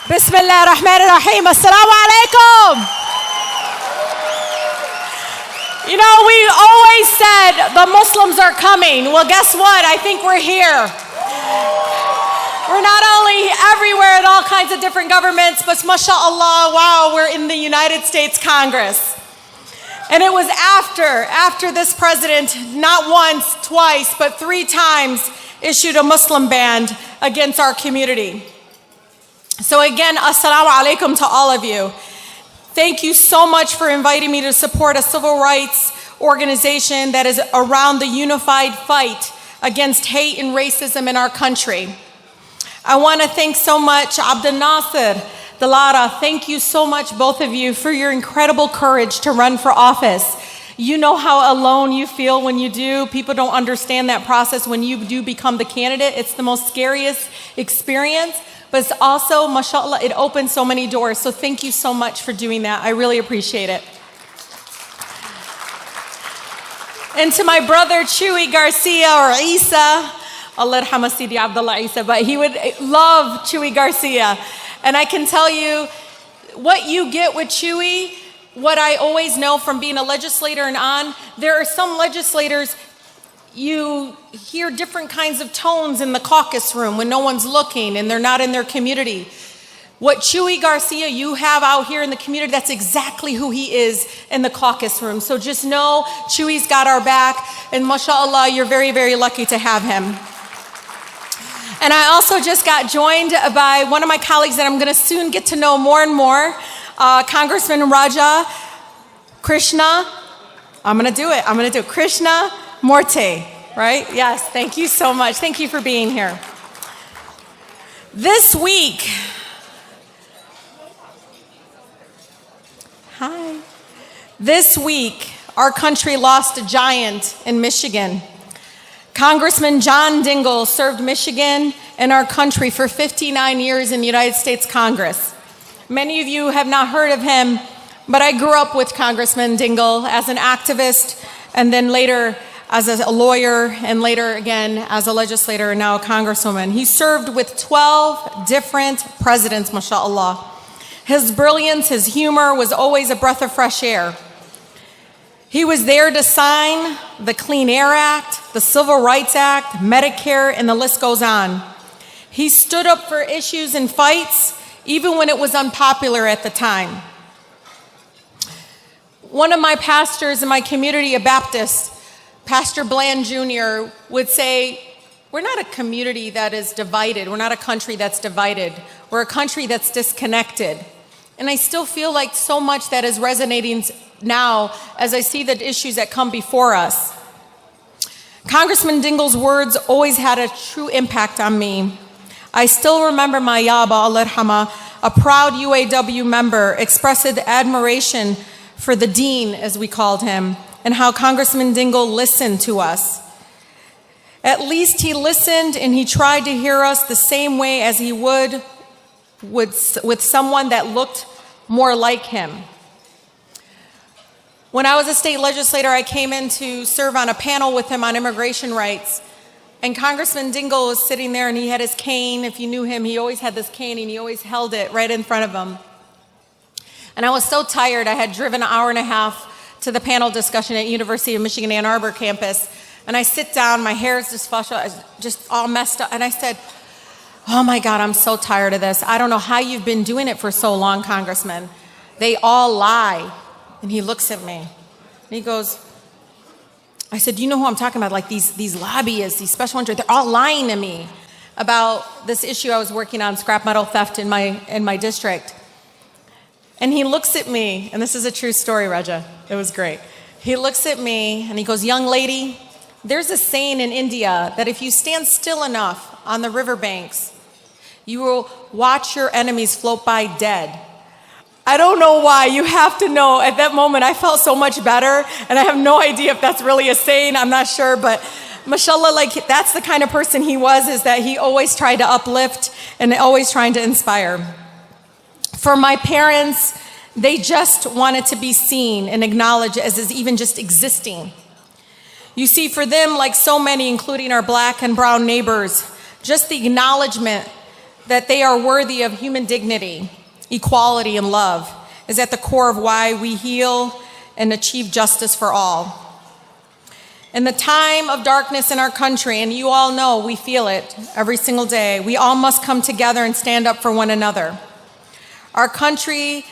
Bismillah ar-Rahman ar-Rahim. Assalamu alaikum. You know, we always said the Muslims are coming. Well, guess what? I think we're here. We're not only everywhere in all kinds of different governments, but mashallah, wow, we're in the United States Congress. And it was after this president, not once, twice, but 3 times issued a Muslim ban against our community. So again, assalamu alaikum to all of you. Thank you so much for inviting me to support a civil rights organization that is around the unified fight against hate and racism in our country. I want to thank so much Abdel Nasser, Dalara. Thank you so much, both of you, for your incredible courage to run for office. You know how alone you feel when you do. People don't understand that process when you do become the candidate. It's the most scariest experience. But it's also, mashallah, it opens so many doors. So thank you so much for doing that. I really appreciate it. And to my brother, Chewy Garcia, or Isa, Allah yarhama Sidi Abdullah Isa, but he would love Chewy Garcia. And I can tell you, what you get with Chewy, what I always know from being a legislator and on, there are some legislators, you hear different kinds of tones in the caucus room when no one's looking and they're not in their community. What Chewy Garcia you have out here in the community, that's exactly who he is in the caucus room. So just know Chewy's got our back, and mashallah, you're very, very lucky to have him. And I also just got joined by one of my colleagues that I'm going to soon get to know more and more, Congressman Raja Krishna. I'm going to do it. Krishna Morte, right? Yes, thank you so much. Thank you for being here. This week, our country lost a giant in Michigan. Congressman John Dingell served Michigan and our country for 59 years in the United States Congress. Many of you have not heard of him, but I grew up with Congressman Dingell as an activist, and then later as a lawyer, and later again as a legislator, and now a congresswoman. He served with 12 different presidents, mashallah. His brilliance, his humor was always a breath of fresh air. He was there to sign the Clean Air Act, the Civil Rights Act, Medicare, and the list goes on. He stood up for issues and fights, even when it was unpopular at the time. One of my pastors in my community, a Baptist, Pastor Bland Jr., would say, we're not a community that is divided. We're not a country that's divided. We're a country that's disconnected. And I still feel like so much that is resonating now as I see the issues that come before us. Congressman Dingell's words always had a true impact on me. I still remember my Yaba, Allah yarhama, a proud UAW member, expressed admiration for the dean, as we called him, and how Congressman Dingell listened to us. At least he listened, and he tried to hear us the same way as he would with someone that looked more like him. When I was a state legislator, I came in to serve on a panel with him on immigration rights. And Congressman Dingell was sitting there, and he had his cane. If you knew him, he always had this cane, and he always held it right in front of him. And I was so tired. I had driven an hour and a half to the panel discussion at University of Michigan Ann Arbor campus. And I sit down, my hair is just all messed up. And I said, oh my God, I'm so tired of this. I don't know how you've been doing it for so long, Congressman. They all lie. And he looks at me, and he goes, I said, you know who I'm talking about? Like these lobbyists, these special interests, they're all lying to me about this issue I was working on, scrap metal theft in my district. And he looks at me, and this is a true story, Raja. It was great. He looks at me, and he goes, young lady, there's a saying in India that if you stand still enough on the riverbanks, you will watch your enemies float by dead. I don't know why. You have to know. At that moment, I felt so much better, and I have no idea if that's really a saying. I'm not sure, but mashallah, like that's the kind of person he was, is that he always tried to uplift and always trying to inspire. For my parents, they just wanted to be seen and acknowledged as even just existing. You see, for them, like so many, including our black and brown neighbors, just the acknowledgement that they are worthy of human dignity, equality, and love is at the core of why we heal and achieve justice for all. In the time of darkness in our country, and you all know we feel it every single day, we all must come together and stand up for one another. Our country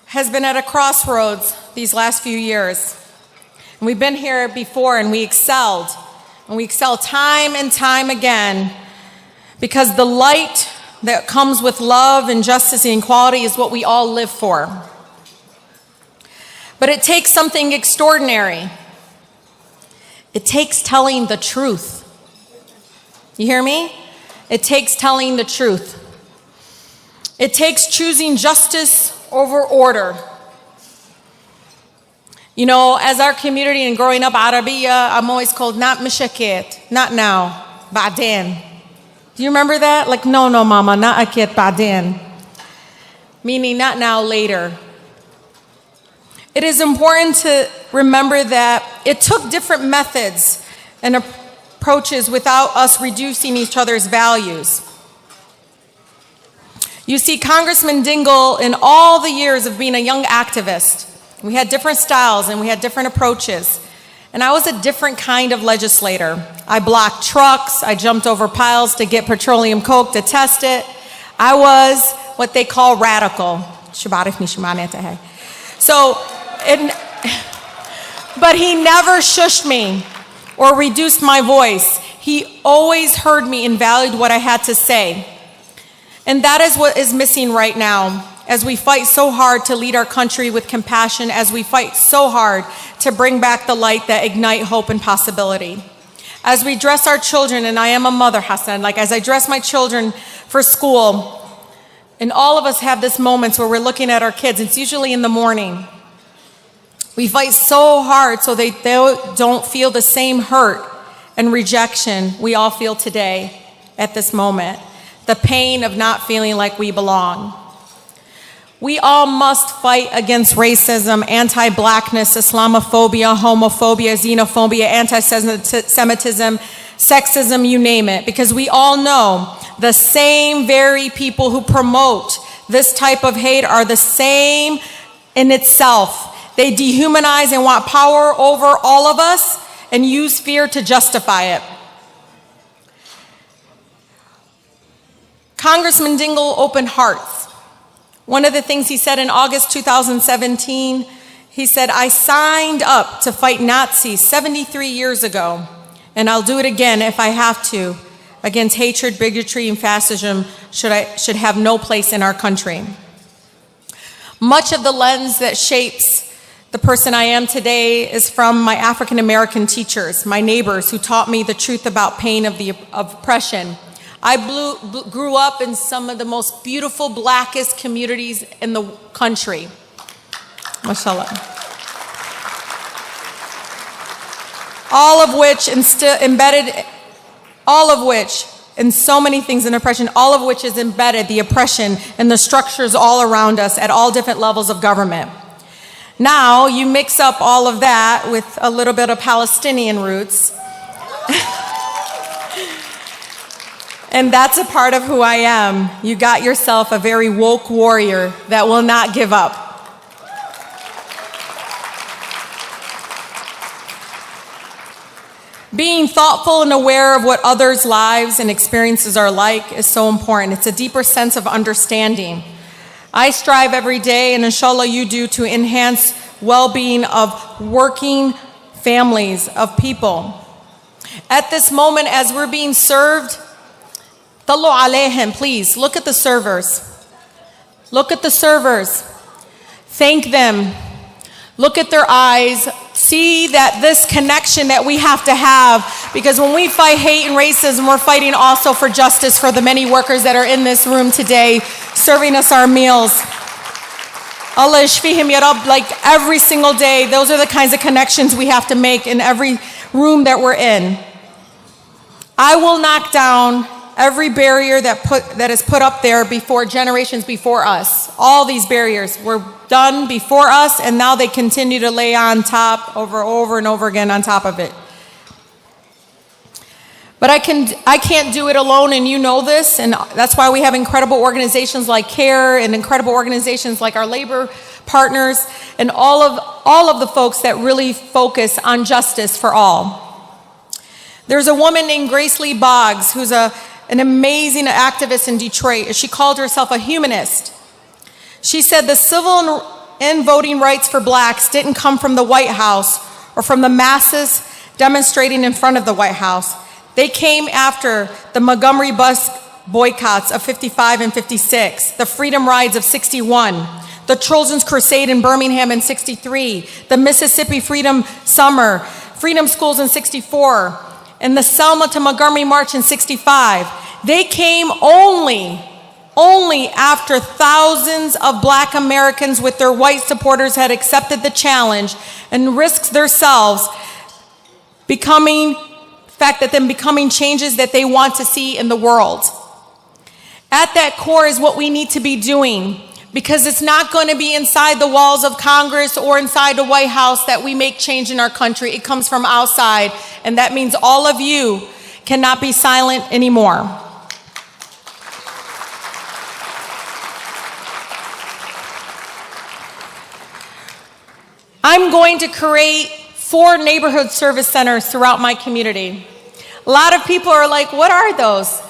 has been at a crossroads these last few years. And we've been here before and we excelled. And we excel time and time again because the light that comes with love and justice and equality is what we all live for. But it takes something extraordinary. It takes telling the truth. You hear me? It takes telling the truth. It takes choosing justice over order. You know, as our community and growing up Arabiya, I'm always called not mishaket, not now, ba'din. Do you remember that? Like, no, mama, not akit, ba'din. Meaning not now, later. It is important to remember that it took different methods and approaches without us reducing each other's values. You see, Congressman Dingell, in all the years of being a young activist, we had different styles and we had different approaches. And I was a different kind of legislator. I blocked trucks, I jumped over piles to get petroleum coke to test it. I was what they call radical. But he never shushed me or reduced my voice. He always heard me and valued what I had to say. And that is what is missing right now as we fight so hard to lead our country with compassion, as we fight so hard to bring back the light that ignite hope and possibility. As we dress our children, and I am a mother, Hassan, like as I dress my children for school, and all of us have this moments where we're looking at our kids, it's usually in the morning. We fight so hard so they don't feel the same hurt and rejection we all feel today at this moment. The pain of not feeling like we belong. We all must fight against racism, anti-blackness, Islamophobia, homophobia, xenophobia, anti-Semitism, sexism, you name it, because we all know the same very people who promote this type of hate are the same in itself. They dehumanize and want power over all of us and use fear to justify it. Congressman Dingell opened hearts. One of the things he said in August 2017, he said, I signed up to fight Nazis 73 years ago, and I'll do it again if I have to, against hatred, bigotry, and fascism should have no place in our country. Much of the lens that shapes the person I am today is from my African American teachers, my neighbors who taught me the truth about pain of oppression. I grew up in some of the most beautiful, blackest communities in the country. Mashallah. All of which in so many things in oppression, all of which is embedded the oppression and the structures all around us at all different levels of government. Now you mix up all of that with a little bit of Palestinian roots. And that's a part of who I am. You got yourself a very woke warrior that will not give up. Being thoughtful and aware of what others' lives and experiences are like is so important. It's a deeper sense of understanding. I strive every day, and inshallah you do, to enhance well-being of working families, of people. At this moment, as we're being served, Tallu alayhim, please, look at the servers. Look at the servers. Thank them. Look at their eyes. See that this connection that we have to have, because when we fight hate and racism, we're fighting also for justice for the many workers that are in this room today, serving us our meals. Allah ishfihim ya Rab, like every single day, those are the kinds of connections we have to make in every room that we're in. I will knock down every barrier that is put up there before generations before us. All these barriers were done before us, and now they continue to lay on top over and over again on top of it. But I can't do it alone, and you know this, and that's why we have incredible organizations like CAIR and incredible organizations like our labor partners and all of the folks that really focus on justice for all. There's a woman named Grace Lee Boggs who's an amazing activist in Detroit. She called herself a humanist. She said the civil and voting rights for blacks didn't come from the White House or from the masses demonstrating in front of the White House. They came after the Montgomery bus boycotts of 55 and 56, the Freedom Rides of 61, the Trojans Crusade in Birmingham in 63, the Mississippi Freedom Summer, Freedom Schools in 64, and the Selma to Montgomery March in 65. They came only after thousands of black Americans with their white supporters had accepted the challenge and risked themselves becoming changes that they want to see in the world. At that core is what we need to be doing, because it's not going to be inside the walls of Congress or inside the White House that we make change in our country. It comes from outside, and that means all of you cannot be silent anymore. I'm going to create 4 neighborhood service centers throughout my community. A lot of people are like, what are those?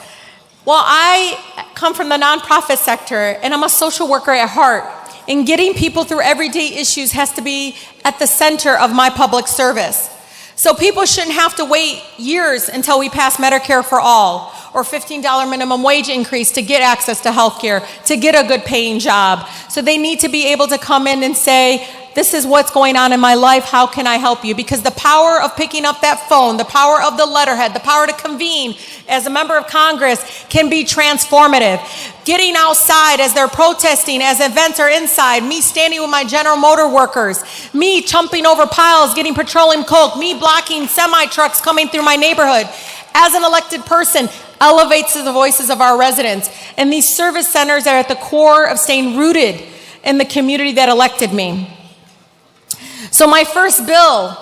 Well, I come from the nonprofit sector, and I'm a social worker at heart. And getting people through everyday issues has to be at the center of my public service. So people shouldn't have to wait years until we pass Medicare for all or $15 minimum wage increase to get access to health care, to get a good paying job. So they need to be able to come in and say, this is what's going on in my life, how can I help you? Because the power of picking up that phone, the power of the letterhead, the power to convene as a member of Congress can be transformative. Getting outside as they're protesting, as events are inside, me standing with my General Motor workers, me jumping over piles, getting petroleum coke, me blocking semi-trucks coming through my neighborhood, as an elected person, elevates the voices of our residents. And these service centers are at the core of staying rooted in the community that elected me. So my first bill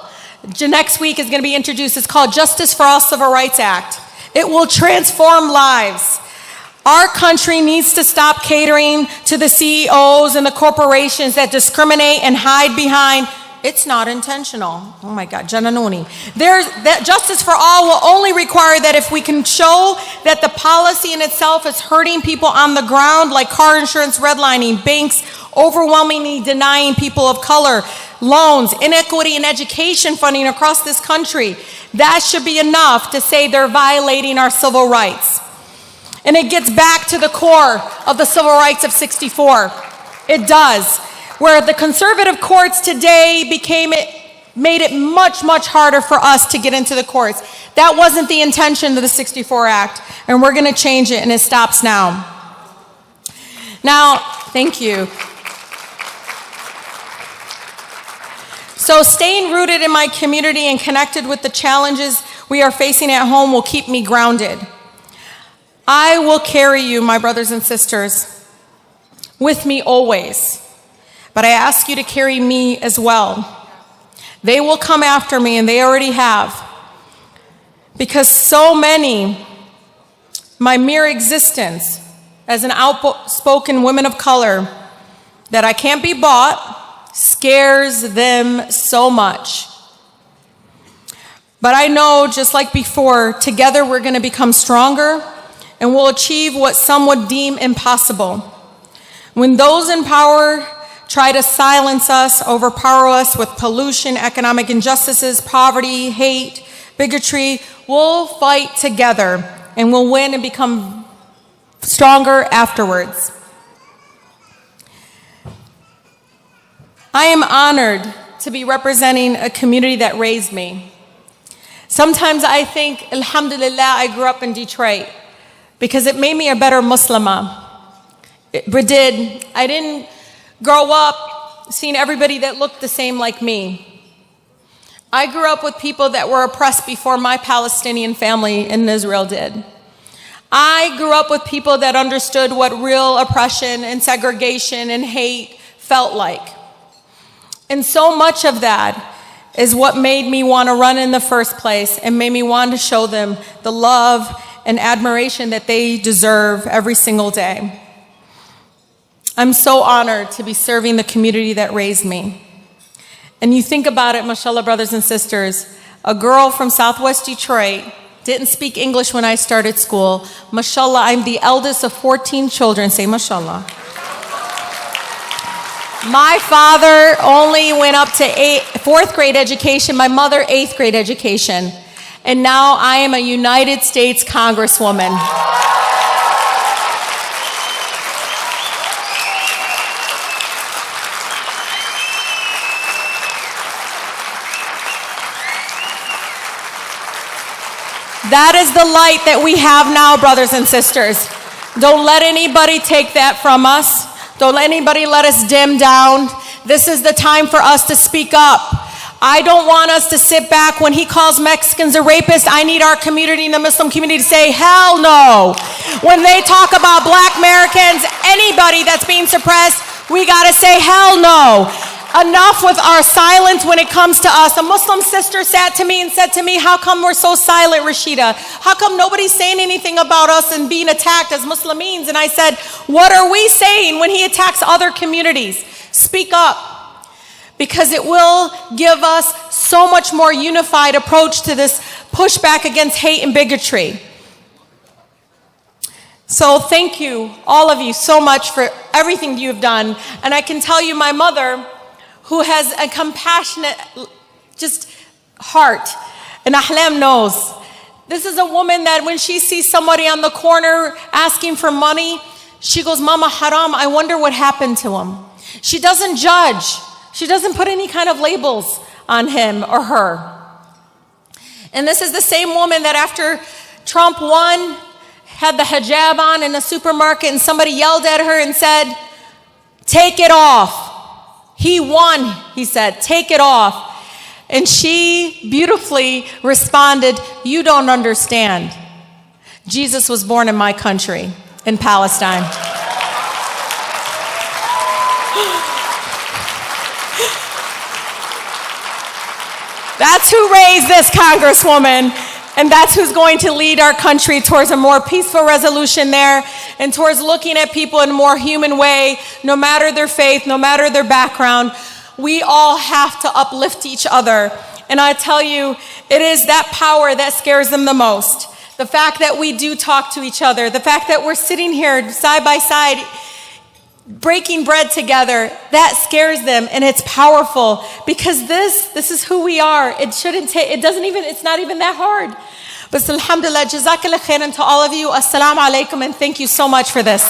next week is going to be introduced. It's called Justice for All Civil Rights Act. It will transform lives. Our country needs to stop catering to the CEOs and the corporations that discriminate and hide behind, it's not intentional. Oh my God, Jananoni. That justice for all will only require that if we can show that the policy in itself is hurting people on the ground, like car insurance redlining, banks overwhelmingly denying people of color loans, inequity in education funding across this country. That should be enough to say they're violating our civil rights. And it gets back to the core of the civil rights of 64. It does. Where the conservative courts today made it much, much harder for us to get into the courts. That wasn't the intention of the 64 Act, and we're going to change it, and it stops now. Now, thank you. So staying rooted in my community and connected with the challenges we are facing at home will keep me grounded. I will carry you, my brothers and sisters, with me always. But I ask you to carry me as well. They will come after me, and they already have. Because so many, my mere existence as an outspoken woman of color that I can't be bought, scares them so much. But I know, just like before, together we're going to become stronger, and we'll achieve what some would deem impossible. When those in power try to silence us, overpower us with pollution, economic injustices, poverty, hate, bigotry, we'll fight together, and we'll win and become stronger afterwards. I am honored to be representing a community that raised me. Sometimes I think, alhamdulillah, I grew up in Detroit because it made me a better Muslimah. It did. I didn't grow up seeing everybody that looked the same like me. I grew up with people that were oppressed before my Palestinian family in Israel did. I grew up with people that understood what real oppression and segregation and hate felt like. And so much of that is what made me want to run in the first place and made me want to show them the love and admiration that they deserve every single day. I'm so honored to be serving the community that raised me. And you think about it, mashallah, brothers and sisters, a girl from Southwest Detroit, didn't speak English when I started school. Mashallah, I'm the eldest of 14 children. Say mashallah. My father only went up to 4th grade education, my mother 8th grade education. And now I am a United States Congresswoman. That is the light that we have now, brothers and sisters. Don't let anybody take that from us. Don't let anybody let us dim down. This is the time for us to speak up. I don't want us to sit back when he calls Mexicans a rapist. I need our community, the Muslim community, to say, hell no. When they talk about black Americans, anybody that's being suppressed, we gotta say, hell no. Enough with our silence when it comes to us. A Muslim sister sat to me and said to me, how come we're so silent, Rashida? How come nobody's saying anything about us and being attacked as Muslims? And I said, what are we saying when he attacks other communities? Speak up, because it will give us so much more unified approach to this pushback against hate and bigotry. So thank you, all of you, so much for everything you've done. And I can tell you, my mother, who has a compassionate just heart, and Ahlam knows. This is a woman that when she sees somebody on the corner asking for money, she goes, Mama, haram, I wonder what happened to him. She doesn't judge. She doesn't put any kind of labels on him or her. And this is the same woman that after Trump won, had the hijab on in a supermarket and somebody yelled at her and said, take it off. He won, he said, take it off. And she beautifully responded, you don't understand. Jesus was born in my country, in Palestine. That's who raised this Congresswoman. And that's who's going to lead our country towards a more peaceful resolution there and towards looking at people in a more human way, no matter their faith, no matter their background. We all have to uplift each other. And I tell you, it is that power that scares them the most. The fact that we do talk to each other, the fact that we're sitting here side by side, breaking bread together, that scares them, and it's powerful because this is who we are. It's not even that hard. But alhamdulillah, jazakallah khairan to all of you. Assalamu alaikum, and thank you so much for this.